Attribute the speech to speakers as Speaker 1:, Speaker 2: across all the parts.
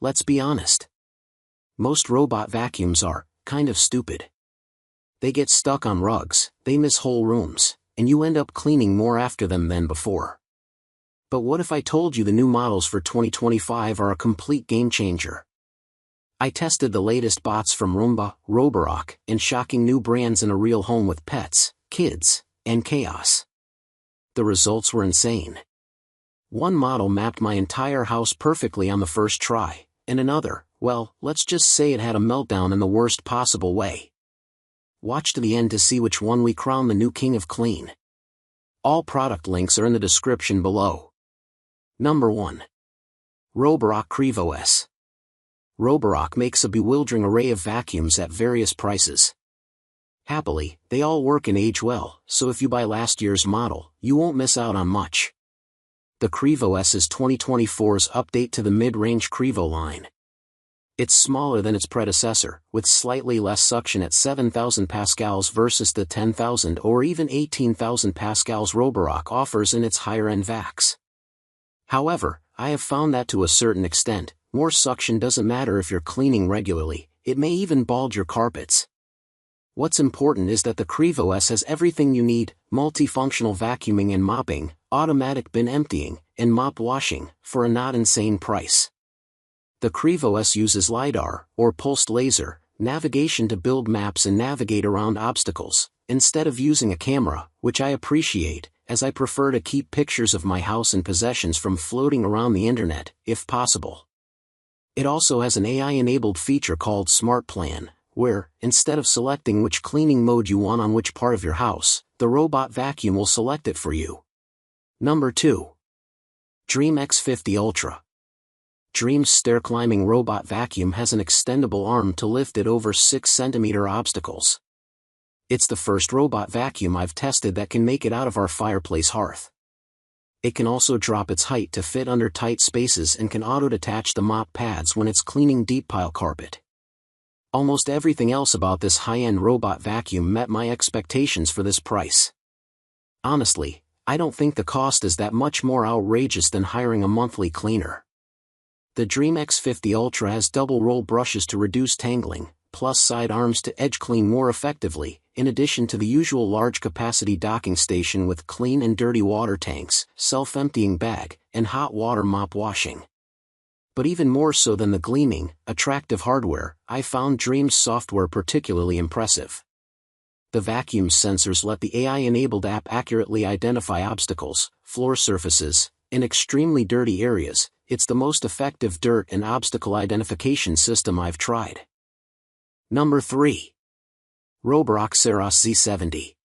Speaker 1: let's be honest. Most robot vacuums are kind of stupid. They get stuck on rugs, they miss whole rooms, and you end up cleaning more after them than before. But what if I told you the new models for 2025 are a complete game changer? I tested the latest bots from Roomba, Roborock, and shocking new brands in a real home with pets, kids, and chaos. The results were insane. One model mapped my entire house perfectly on the first try, and another, well, let's just say it had a meltdown in the worst possible way. Watch to the end to see which one we crown the new king of clean. All product links are in the description below. Number 1. Roborock Qrevo S. Roborock makes a bewildering array of vacuums at various prices. Happily, they all work and age well, so if you buy last year's model, you won't miss out on much. The Qrevo S is 2024's update to the mid-range Qrevo line. It's smaller than its predecessor, with slightly less suction at 7,000 pascals versus the 10,000 or even 18,000 pascals Roborock offers in its higher-end vacs. However, I have found that to a certain extent, more suction doesn't matter if you're cleaning regularly, it may even bald your carpets. What's important is that the Qrevo S has everything you need: multifunctional vacuuming and mopping, automatic bin emptying, and mop washing, for a not insane price. The Qrevo S uses LiDAR, or pulsed laser, navigation to build maps and navigate around obstacles, instead of using a camera, which I appreciate, as I prefer to keep pictures of my house and possessions from floating around the internet, if possible. It also has an AI-enabled feature called Smart Plan, where, instead of selecting which cleaning mode you want on which part of your house, the robot vacuum will select it for you. Number 2. Dreame X50 Ultra. Dreame's stair-climbing robot vacuum has an extendable arm to lift it over 6-centimeter obstacles. It's the first robot vacuum I've tested that can make it out of our fireplace hearth. It can also drop its height to fit under tight spaces and can auto-detach the mop pads when it's cleaning deep pile carpet. Almost everything else about this high-end robot vacuum met my expectations for this price. Honestly, I don't think the cost is that much more outrageous than hiring a monthly cleaner. The Dreame X50 Ultra has double roll brushes to reduce tangling, plus side arms to edge clean more effectively, in addition to the usual large capacity docking station with clean and dirty water tanks, self-emptying bag, and hot water mop washing. But even more so than the gleaming, attractive hardware, I found Dreame's software particularly impressive. The vacuum's sensors let the AI-enabled app accurately identify obstacles, floor surfaces, and extremely dirty areas. It's the most effective dirt and obstacle identification system I've tried. Number 3. Roborock Saros Z70.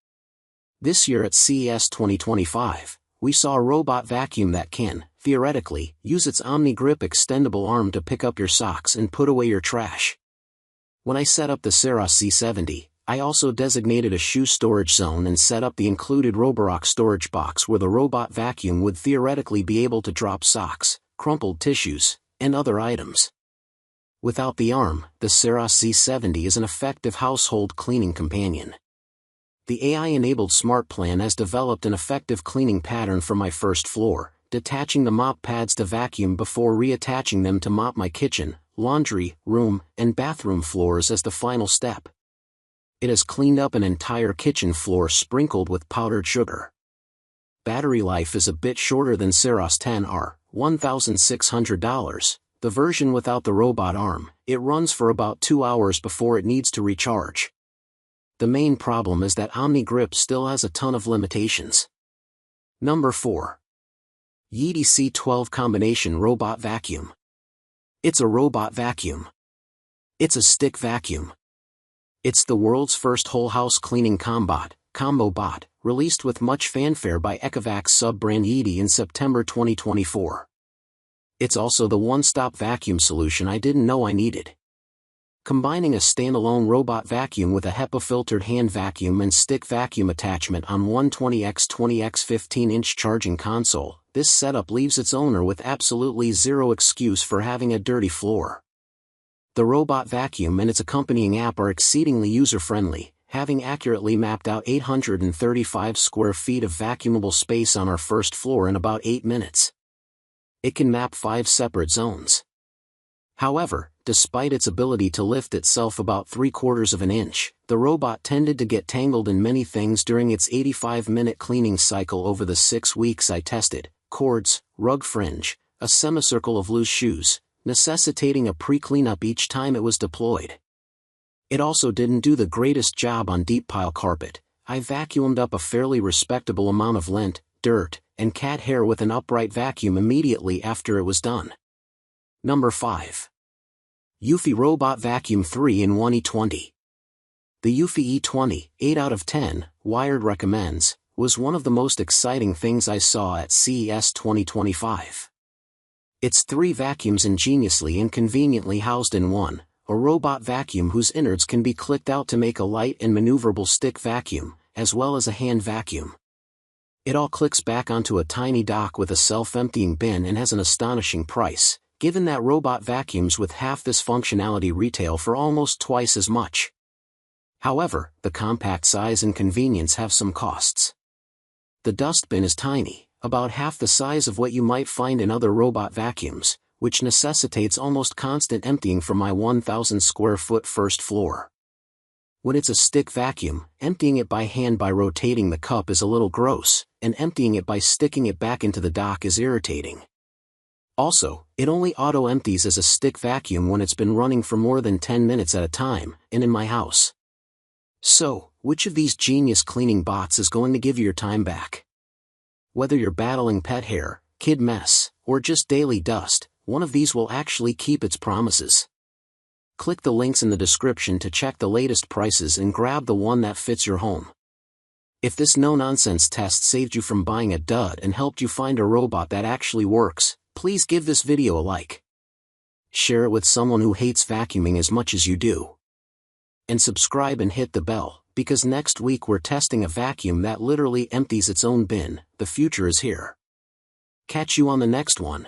Speaker 1: This year at CES 2025, we saw a robot vacuum that can, theoretically, use its OmniGrip extendable arm to pick up your socks and put away your trash. When I set up the Saros Z70, I also designated a shoe storage zone and set up the included Roborock storage box where the robot vacuum would theoretically be able to drop socks, crumpled tissues, and other items. Without the arm, the Saros Z70 is an effective household cleaning companion. The AI-enabled Smart Plan has developed an effective cleaning pattern for my first floor, detaching the mop pads to vacuum before reattaching them to mop my kitchen, laundry, room, and bathroom floors as the final step. It has cleaned up an entire kitchen floor sprinkled with powdered sugar. Battery life is a bit shorter than Saros 10R, $1,600, the version without the robot arm. It runs for about 2 hours before it needs to recharge. The main problem is that OmniGrip still has a ton of limitations. Number 4. Eufy C12 Combination Robot Vacuum. It's a robot vacuum. It's a stick vacuum. It's the world's first whole house cleaning combo bot, released with much fanfare by Ecovacs sub-brand Eufy in September 2024. It's also the one-stop vacuum solution I didn't know I needed. Combining a standalone robot vacuum with a HEPA-filtered hand vacuum and stick vacuum attachment on one 20x20x 15-inch charging console, this setup leaves its owner with absolutely zero excuse for having a dirty floor. The robot vacuum and its accompanying app are exceedingly user-friendly, having accurately mapped out 835 square feet of vacuumable space on our first floor in about 8 minutes. It can map 5 separate zones. However, despite its ability to lift itself about 3/4 of an inch, the robot tended to get tangled in many things during its 85-minute cleaning cycle over the 6 weeks I tested: cords, rug fringe, a semicircle of loose shoes, necessitating a pre-cleanup each time it was deployed. It also didn't do the greatest job on deep pile carpet. I vacuumed up a fairly respectable amount of lint, dirt, and cat hair with an upright vacuum immediately after it was done. Number 5. Eufy Robot Vacuum 3-in-1 E20. The Eufy E20, 8 out of 10, Wired recommends, was one of the most exciting things I saw at CES 2025. It's 3 vacuums ingeniously and conveniently housed in one, a robot vacuum whose innards can be clicked out to make a light and maneuverable stick vacuum, as well as a hand vacuum. It all clicks back onto a tiny dock with a self-emptying bin and has an astonishing price, given that robot vacuums with half this functionality retail for almost twice as much. However, the compact size and convenience have some costs. The dustbin is tiny, about half the size of what you might find in other robot vacuums, which necessitates almost constant emptying from my 1,000 square foot first floor. When it's a stick vacuum, emptying it by hand by rotating the cup is a little gross, and emptying it by sticking it back into the dock is irritating. Also, it only auto-empties as a stick vacuum when it's been running for more than 10 minutes at a time, and in my house. So, which of these genius cleaning bots is going to give you your time back? Whether you're battling pet hair, kid mess, or just daily dust, one of these will actually keep its promises. Click the links in the description to check the latest prices and grab the one that fits your home. If this no-nonsense test saved you from buying a dud and helped you find a robot that actually works, please give this video a like. Share it with someone who hates vacuuming as much as you do. And subscribe and hit the bell, because next week we're testing a vacuum that literally empties its own bin. The future is here. Catch you on the next one.